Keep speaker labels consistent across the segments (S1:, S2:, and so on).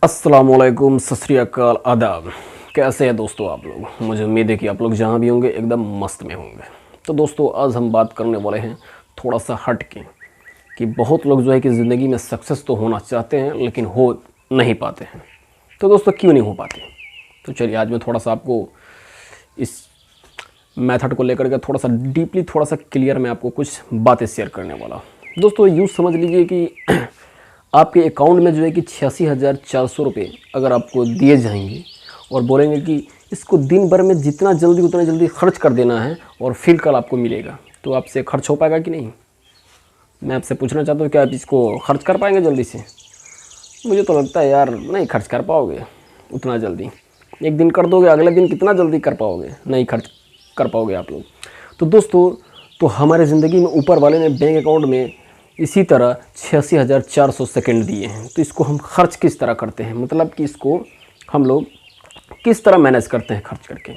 S1: अस्सलामुअलैकुम, सत श्री अकाल, आदाब। कैसे हैं दोस्तों आप लोग? मुझे उम्मीद है कि आप लोग जहाँ भी होंगे एकदम मस्त में होंगे। तो दोस्तों आज हम बात करने वाले हैं थोड़ा सा हट के कि बहुत लोग जो है कि ज़िंदगी में सक्सेस तो होना चाहते हैं लेकिन हो नहीं पाते हैं। तो दोस्तों क्यों नहीं हो पाते? तो चलिए आज मैं थोड़ा सा आपको इस मेथड को लेकर के थोड़ा सा डीपली, थोड़ा सा क्लियर मैं आपको कुछ बातें शेयर करने वाला हूँ। दोस्तों यूँ समझ लीजिए कि आपके अकाउंट में जो है कि 86,400 रुपये अगर आपको दिए जाएंगे और बोलेंगे कि इसको दिन भर में जितना जल्दी उतना जल्दी खर्च कर देना है और फिर कल आपको मिलेगा, तो आपसे खर्च हो पाएगा कि नहीं? मैं आपसे पूछना चाहता हूँ, क्या आप इसको खर्च कर पाएंगे जल्दी से? मुझे तो लगता है यार नहीं खर्च कर पाओगे उतना जल्दी। एक दिन कर दोगे, अगले दिन कितना जल्दी कर पाओगे? नहीं खर्च कर पाओगे आप लोग। तो दोस्तों तो हमारे ज़िंदगी में ऊपर वाले ने बैंक अकाउंट में इसी तरह 86,400 सेकंड दिए हैं। तो इसको हम खर्च किस तरह करते हैं, मतलब कि इसको हम लोग किस तरह मैनेज करते हैं खर्च करके।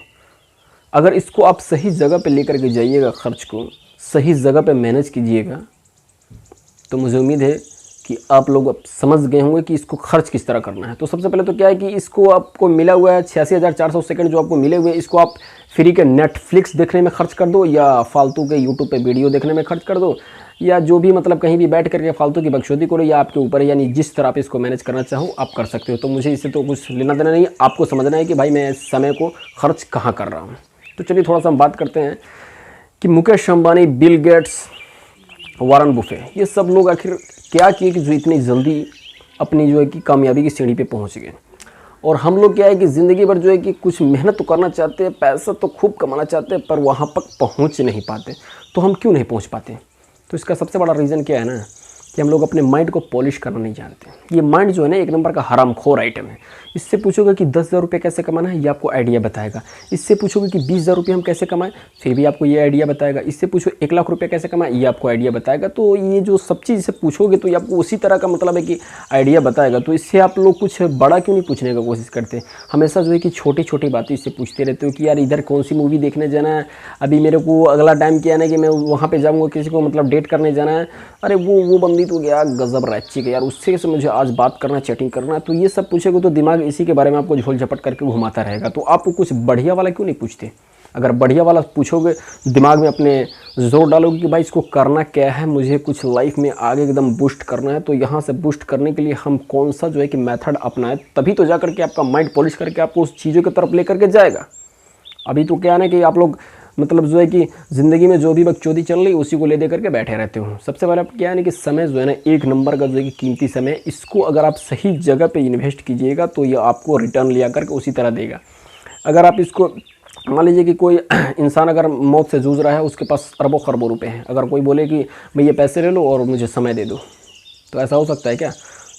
S1: अगर इसको आप सही जगह पे लेकर के जाइएगा, खर्च को सही जगह पे मैनेज कीजिएगा, तो मुझे उम्मीद है कि आप लोग अब समझ गए होंगे कि इसको खर्च किस तरह करना है। तो सबसे पहले तो क्या है कि इसको आपको मिला हुआ है 86,400 सेकंड जो आपको मिले हुए हैं, इसको आप फ्री के नेटफ्लिक्स देखने में खर्च कर दो, या फालतू के यूट्यूब पे वीडियो देखने में खर्च कर दो, या जो भी मतलब कहीं भी बैठ करके फालतू की बकचोदी करो, या आपके ऊपर है। यानी जिस तरह आप इसको मैनेज करना चाहो आप कर सकते हो। तो मुझे इससे तो कुछ लेना देना नहीं है, आपको समझना है कि भाई मैं इस समय को खर्च कहाँ कर रहा हूँ। तो चलिए थोड़ा सा हम बात करते हैं कि Mukesh Ambani, Bill Gates, Warren Buffett, ये सब लोग आखिर क्या किए कि जो इतनी जल्दी अपनी जो है कि कामयाबी की सीढ़ी पे पहुंच गए। और हम लोग क्या है कि ज़िंदगी भर जो है कि कुछ मेहनत तो करना चाहते हैं, पैसा तो खूब कमाना चाहते हैं, पर वहाँ तक पहुँच नहीं पाते। तो हम क्यों नहीं पहुँच पाते? तो इसका सबसे बड़ा रीज़न क्या है ना, कि हम लोग अपने माइंड को पॉलिश करना नहीं जानते। ये माइंड जो है ना एक नंबर का हरामखोर आइटम है। इससे पूछोगे कि 10,000 रुपये कैसे कमाना है, ये आपको आइडिया बताएगा। इससे पूछोगे कि 20,000 रुपये हम कैसे कमाएं, फिर भी आपको ये आइडिया बताएगा। इससे पूछो 1,00,000 रुपये कैसे कमाएं, ये आपको आइडिया बताएगा। तो ये जो सब चीज़ से पूछोगे तो ये आपको उसी तरह का मतलब है कि आइडिया बताएगा। तो इससे आप लोग कुछ बड़ा क्यों नहीं पूछने का कोशिश करते? हमेशा जो है कि छोटी छोटी बातें इससे पूछते रहते हो कि यार इधर कौन सी मूवी देखने जाना है, अभी मेरे को अगला टाइम क्या है ना कि मैं वहाँ पे जाऊँगा, किसी को मतलब डेट करने जाना है। अरे वो बंदी तो गया गजब रच्ची के यार, उससे से मुझे आज बात करना, चैटिंग करना है। तो ये सब पूछेगा तो दिमाग इसी के बारे में आपको झोल झपट करके घुमाता रहेगा। तो आप कुछ बढ़िया वाला क्यों नहीं पूछते? अगर बढ़िया वाला पूछोगे, दिमाग में अपने जोर डालोगे कि भाई इसको करना क्या है, मुझे कुछ लाइफ में आगे एकदम बूस्ट करना है, तो यहाँ से बूस्ट करने के लिए हम कौन सा जो है कि मेथड अपनाएं, तभी तो जा करके आपका माइंड पॉलिश करके आपको उस चीज़ों की तरफ लेकर के जाएगा। अभी तो क्या है ना कि आप लोग मतलब जो है कि ज़िंदगी में जो भी बकचोदी चल रही उसी को ले दे करके बैठे रहते हो। सबसे पहले आप क्या है ना कि समय जो है ना एक नंबर का जो है कि कीमती समय, इसको अगर आप सही जगह पे इन्वेस्ट कीजिएगा तो ये आपको रिटर्न लिया करके उसी तरह देगा। अगर आप इसको मान लीजिए कि कोई इंसान अगर मौत से जूझ रहा है, उसके पास अरबों खरबों रुपए हैं, अगर कोई बोले कि भाई ये पैसे ले लो और मुझे समय दे दो, तो ऐसा हो सकता है क्या?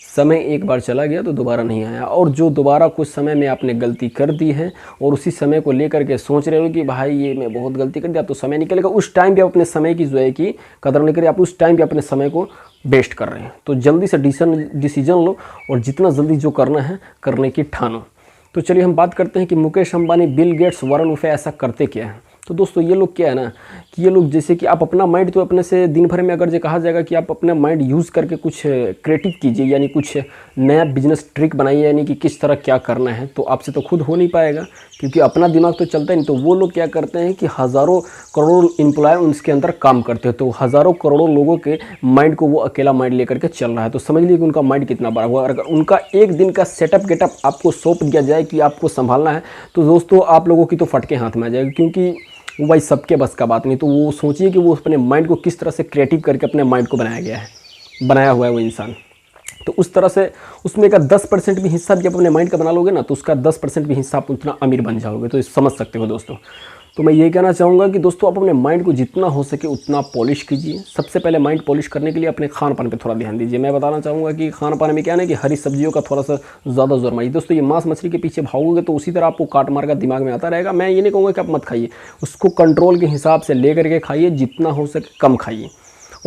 S1: समय एक बार चला गया तो दोबारा नहीं आया। और जो दोबारा कुछ समय में आपने गलती कर दी है और उसी समय को लेकर के सोच रहे हो कि भाई ये मैं बहुत गलती कर दिया, तो समय निकलेगा, उस टाइम पे अपने समय की जो है कि कदर नहीं करिए, आप उस टाइम पे अपने समय को वेस्ट कर रहे हैं। तो जल्दी से डिसीजन लो और जितना जल्दी जो करना है करने की ठानो। तो चलिए हम बात करते हैं कि Mukesh Ambani, Bill Gates, Warren Buffett ऐसा करते क्या है। तो दोस्तों ये लोग क्या है ना कि ये लोग जैसे कि आप अपना माइंड तो अपने से दिन भर में अगर जो कहा जाएगा कि आप अपना माइंड यूज़ करके कुछ क्रिएटिव कीजिए, यानी कुछ नया बिजनेस ट्रिक बनाइए, यानी कि किस तरह क्या करना है, तो आपसे तो खुद हो नहीं पाएगा क्योंकि अपना दिमाग तो चलता ही नहीं। तो वो लोग क्या करते हैं कि हज़ारों करोड़ों एम्प्लॉय उनके अंदर काम करते हैं, तो हज़ारों करोड़ों लोगों के माइंड को वो अकेला माइंड लेकर के चल रहा है। तो समझ लीजिए कि उनका माइंड कितना बड़ा हुआ। अगर उनका एक दिन का सेटअप गेटअप आपको सौंप दिया जाए कि आपको संभालना है, तो दोस्तों आप लोगों की तो फटके हाथ में आ जाएगी, क्योंकि वो भाई सबके बस का बात नहीं। तो वो सोचिए कि वो अपने माइंड को किस तरह से क्रिएटिव करके अपने माइंड को बनाया हुआ है वो इंसान। तो उस तरह से उसमें का 10% भी हिस्सा भी आप अपने माइंड का बना लोगे ना, तो उसका 10% भी हिस्सा आप उतना अमीर बन जाओगे। तो समझ सकते हो दोस्तों। तो मैं ये कहना चाहूँगा कि दोस्तों आप अपने माइंड को जितना हो सके उतना पॉलिश कीजिए। सबसे पहले माइंड पॉलिश करने के लिए अपने खान पान पे थोड़ा ध्यान दीजिए। मैं बताना चाहूँगा कि खान पान में क्या है ना कि हरी सब्जियों का थोड़ा सा ज़्यादा जोर मारिए। दोस्तों ये मांस मछली के पीछे भागोगे तो उसी तरह आपको काट मार का दिमाग में आता रहेगा। मैं ये नहीं कहूँगा कि आप मत खाइए, उसको कंट्रोल के हिसाब से ले करके खाइए, जितना हो सके कम खाइए।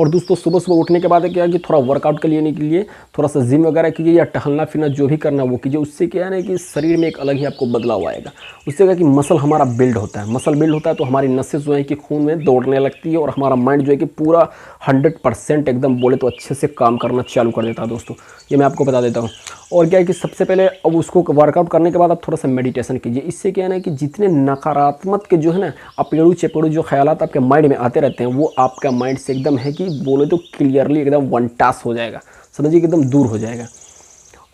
S1: और दोस्तों सुबह सुबह उठने के बाद क्या है कि थोड़ा वर्कआउट के लिए थोड़ा सा जिम वगैरह कीजिए या टहलना फिरना जो भी करना वो कीजिए। उससे क्या है ना कि शरीर में एक अलग ही आपको बदलाव आएगा। उससे क्या कि मसल हमारा बिल्ड होता है, मसल बिल्ड होता है तो हमारी नसें जो है कि खून में दौड़ने लगती है और हमारा माइंड जो है कि पूरा 100% एकदम बोले तो अच्छे से काम करना चालू कर देता है दोस्तों। ये मैं आपको बता देता हूँ। और क्या है कि सबसे पहले अब उसको वर्कआउट करने के बाद आप थोड़ा सा मेडिटेशन कीजिए। इससे क्या है ना कि जितने नकारात्मक के जो है ना अपेड़ू चेपेड़ू जो ख्यालात आपके माइंड में आते रहते हैं वो आपका माइंड से एकदम है कि बोले तो क्लियरली एकदम वन टास हो जाएगा, समझिए एकदम दूर हो जाएगा।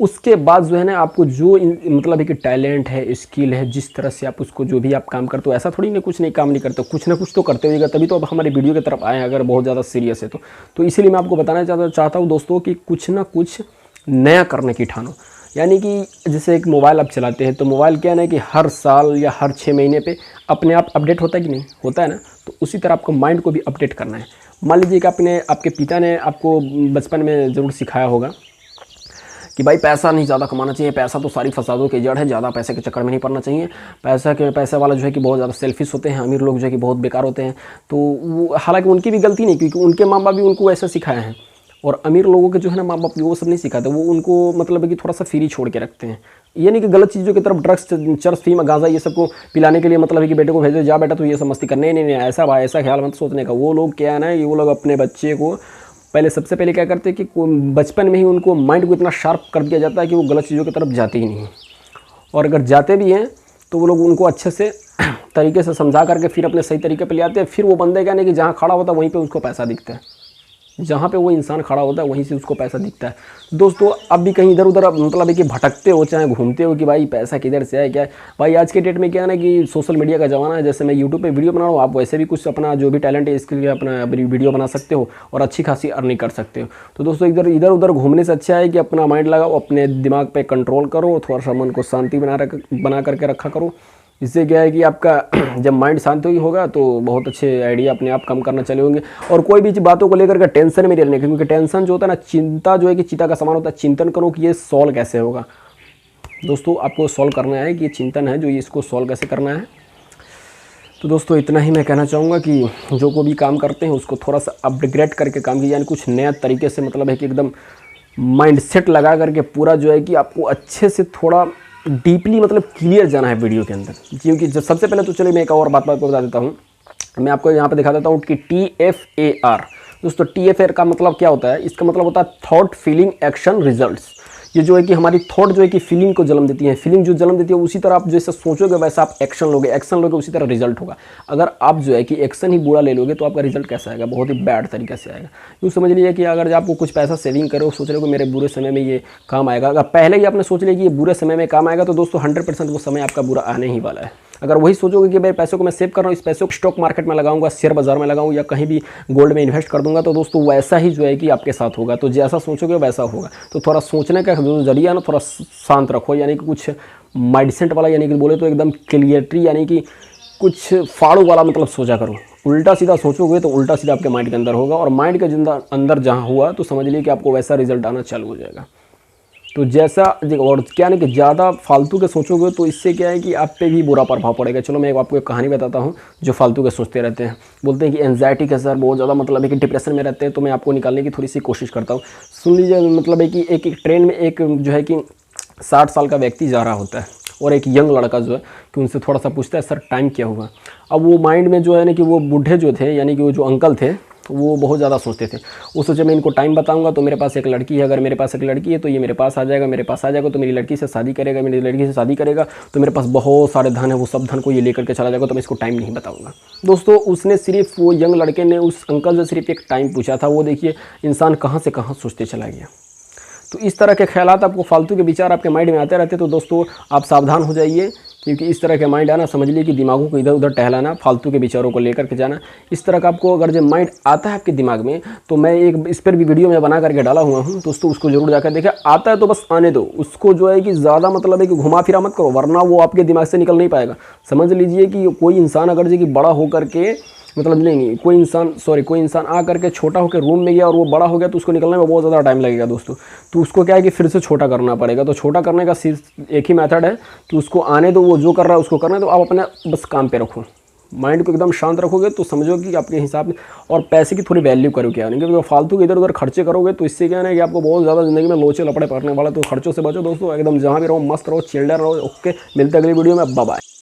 S1: उसके बाद जो है ना आपको जो मतलब है कि टैलेंट है, स्किल है, जिस तरह से आप उसको जो भी आप काम करते हो, ऐसा थोड़ी ना कुछ नहीं काम नहीं करते, कुछ ना कुछ तो करते होइएगा, तभी तो अब हमारे वीडियो की तरफ आए अगर बहुत ज़्यादा सीरियस है तो इसीलिए मैं आपको बताना चाहता हूँ दोस्तों कि कुछ ना कुछ नया करने की ठानो। यानी कि जैसे एक मोबाइल आप चलाते हैं तो मोबाइल क्या है ना कि हर साल या हर 6 महीने पे अपने आप अपडेट होता है कि नहीं होता है ना, तो उसी तरह आपको माइंड को भी अपडेट करना है। मान लीजिए कि आपके पिता ने आपको बचपन में ज़रूर सिखाया होगा कि भाई पैसा नहीं ज़्यादा कमाना चाहिए, पैसा तो सारी फसादों की जड़ है, ज़्यादा पैसे के चक्कर में नहीं पड़ना चाहिए, पैसे वाला जो है कि बहुत ज़्यादा सेल्फिश होते हैं, अमीर लोग जो है कि बहुत बेकार होते हैं। तो वो हालांकि उनकी भी गलती नहीं, क्योंकि उनके माँ बाप भी उनको ऐसा सिखाए हैं। और अमीर लोगों के जो है ना माँ बाप वो सब नहीं सिखाते, वो उनको मतलब है कि थोड़ा सा फ्री छोड़ के रखते हैं। ये नहीं कि गलत चीज़ों की तरफ ड्रग्स, चरस, फीम, गांजा ये सबको पिलाने के लिए मतलब है कि बेटे को भेजो, जा बेटा तो ये सब मस्ती करने, नहीं ऐसा भाई ऐसा ख्याल मत सोचने का। वो लोग क्या है ना, वो लोग अपने बच्चे को सबसे पहले क्या करते हैं कि बचपन में ही उनको माइंड को इतना शार्प कर दिया जाता है कि वो गलत चीज़ों की तरफ जाते ही नहीं। और अगर जाते भी हैं तो वो लोग उनको अच्छे से तरीके से समझा करके फिर अपने सही तरीके पे ले आते हैं। फिर वो बंदे क्या नहीं कि जहाँ खड़ा होता है वहीं पे उसको पैसा दिखता है, जहाँ पे वो इंसान खड़ा होता है वहीं से उसको पैसा दिखता है। दोस्तों अब भी कहीं इधर उधर मतलब है कि भटकते हो, चाहे घूमते हो कि भाई पैसा किधर से है क्या है। भाई आज के डेट में क्या है ना कि सोशल मीडिया का ज़माना है। जैसे मैं यूट्यूब पे वीडियो बना रहा हूँ, आप वैसे भी कुछ अपना जो भी टैलेंट है इसके लिए अपना वीडियो बना सकते हो और अच्छी खासी अर्निंग कर सकते हो। तो दोस्तों इधर उधर घूमने से अच्छा है कि अपना माइंड लगाओ, अपने दिमाग पर कंट्रोल करो, थोड़ा सा मन को शांति बना करके रखा करो। इससे क्या है कि आपका जब माइंड शांत ही होगा तो बहुत अच्छे आइडिया अपने आप काम करना चले होंगे। और कोई भी बातों को लेकर के टेंशन में नहीं रहने, क्योंकि टेंशन जो होता है ना, चिंता जो है कि चिता का समान होता है। चिंतन करो कि ये सॉल्व कैसे होगा। दोस्तों आपको सॉल्व करना है कि ये चिंतन है जो ये इसको सॉल्व कैसे करना है। तो दोस्तों इतना ही मैं कहना चाहूँगा कि जो को भी काम करते हैं उसको थोड़ा सा अपग्रेड करके काम कीजिए, यानी कुछ नया तरीके से मतलब है कि एकदम माइंड सेट लगा करके पूरा जो है कि आपको अच्छे से थोड़ा डीपली मतलब क्लियर जाना है वीडियो के अंदर। क्योंकि जब सबसे पहले तो चलिए मैं एक और बात को बता देता हूँ, मैं आपको यहाँ पे दिखा देता हूँ कि TFAR। दोस्तों TFAR का मतलब क्या होता है, इसका मतलब होता है थॉट फीलिंग एक्शन रिजल्ट्स। ये जो है कि हमारी थॉट जो है कि फीलिंग को जन्म देती है, फीलिंग जो जन्म देती है उसी तरह आप जैसे सोचोगे वैसा आप एक्शन लोगे, एक्शन लोगे उसी तरह रिजल्ट होगा। अगर आप जो है कि एक्शन ही बुरा ले लोगे तो आपका रिजल्ट कैसा आएगा, बहुत ही बैड तरीके से आएगा। यूँ समझ लीजिए कि अगर आपको कुछ पैसा सेविंग करो, सोच रहे हो कि मेरे बुरे समय में ये काम आएगा, अगर पहले ही आपने सोच लिया कि ये बुरे समय में काम आएगा तो दोस्तों 100% वो समय आपका बुरा आने ही वाला है। अगर वही सोचोगे कि भाई पैसों को मैं सेव कर रहा हूँ, इस पैसों को स्टॉक मार्केट में लगाऊंगा, शेयर बाजार में लगाऊँ या कहीं भी गोल्ड में इन्वेस्ट कर दूंगा, तो दोस्तों वैसा ही जो है कि आपके साथ होगा। तो जैसा सोचोगे वैसा होगा। तो थोड़ा सोचने का जो जरिया ना थोड़ा शांत रखो, यानी कि कुछ माइंडसेट वाला, यानी कि बोले तो एकदम क्लियरिटी, यानी कि कुछ फाड़ू वाला मतलब सोचा करो। उल्टा सीधा सोचोगे तो उल्टा सीधा आपके माइंड के अंदर होगा, और माइंड के अंदर जहाँ हुआ तो समझ लीजिए कि आपको वैसा रिजल्ट आना चालू हो जाएगा। तो जैसा और क्या नहीं कि ज़्यादा फालतू के सोचोगे तो इससे क्या है कि आप पे भी बुरा प्रभाव पड़ेगा। चलो मैं आपको एक कहानी बताता हूँ। जो फालतू के सोचते रहते हैं, बोलते हैं कि एंजाइटी का सर बहुत ज़्यादा मतलब है कि डिप्रेशन में रहते हैं, तो मैं आपको निकालने की थोड़ी सी कोशिश करता हूँ। सुन लीजिए, मतलब है कि एक ट्रेन में एक जो है कि 60 साल का व्यक्ति जा रहा होता है और एक यंग लड़का जो है कि उनसे थोड़ा सा पूछता है सर टाइम क्या हुआ। अब वो माइंड में जो है ना कि वो बूढ़े जो थे, यानी कि वो जो अंकल थे, वो बहुत ज़्यादा सोचते थे। वो सोचे मैं इनको टाइम बताऊंगा तो मेरे पास एक लड़की है, अगर मेरे पास एक लड़की है तो ये मेरे पास आ जाएगा, मेरे पास आ जाएगा तो मेरी लड़की से शादी करेगा, मेरी लड़की से शादी करेगा तो मेरे पास बहुत सारे धन है, वो सब धन को ये लेकर के चला जाएगा, तो मैं इसको टाइम नहीं बताऊंगा। दोस्तों उसने सिर्फ, वो यंग लड़के ने उस अंकल से सिर्फ एक टाइम पूछा था। वो देखिए इंसान कहाँ से कहाँ सोचते चला गया। तो इस तरह के ख्यालात आपको, फालतू के विचार आपके माइंड में आते रहते, तो दोस्तों आप सावधान हो जाइए, क्योंकि इस तरह के माइंड आना, समझ लीजिए कि दिमागों को इधर उधर टहलाना, फालतू के विचारों को लेकर के जाना। इस तरह का आपको अगर जब माइंड आता है आपके दिमाग में, तो मैं एक इस पर भी वीडियो में बना करके डाला हुआ हूँ, दोस्तों उसको जरूर जाकर देखें। आता है तो बस आने दो उसको, जो है कि ज़्यादा मतलब है कि घुमा फिरा मत करो, वरना वो आपके दिमाग से निकल नहीं पाएगा। समझ लीजिए कि कोई इंसान अगर जो कि बड़ा होकर के मतलब नहीं, कोई इंसान आ करके छोटा होकर रूम में गया और वो बड़ा हो गया तो उसको निकलने में बहुत ज़्यादा टाइम लगेगा दोस्तों। तो उसको क्या है कि फिर से छोटा करना पड़ेगा। तो छोटा करने का सिर्फ एक ही मेथड है कि उसको आने दो, वो जो कर रहा है उसको करने दो, आप अपने बस काम पे रखो। माइंड को एकदम शांत रखोगे तो समझो कि आपके हिसाब में, और पैसे की थोड़ी वैल्यू करो क्या नहीं, क्योंकि फालतू के इधर उधर खर्चे करोगे तो इससे क्या है कि आपको बहुत ज़्यादा ज़िंदगी में लोचे लपड़े पड़ने वाला। तो खर्चों से बचो दोस्तों, एकदम जहाँ भी रहो मस्त रहो, चिल्डर रहो। ओके, मिलते अगली वीडियो में, बाय बाय।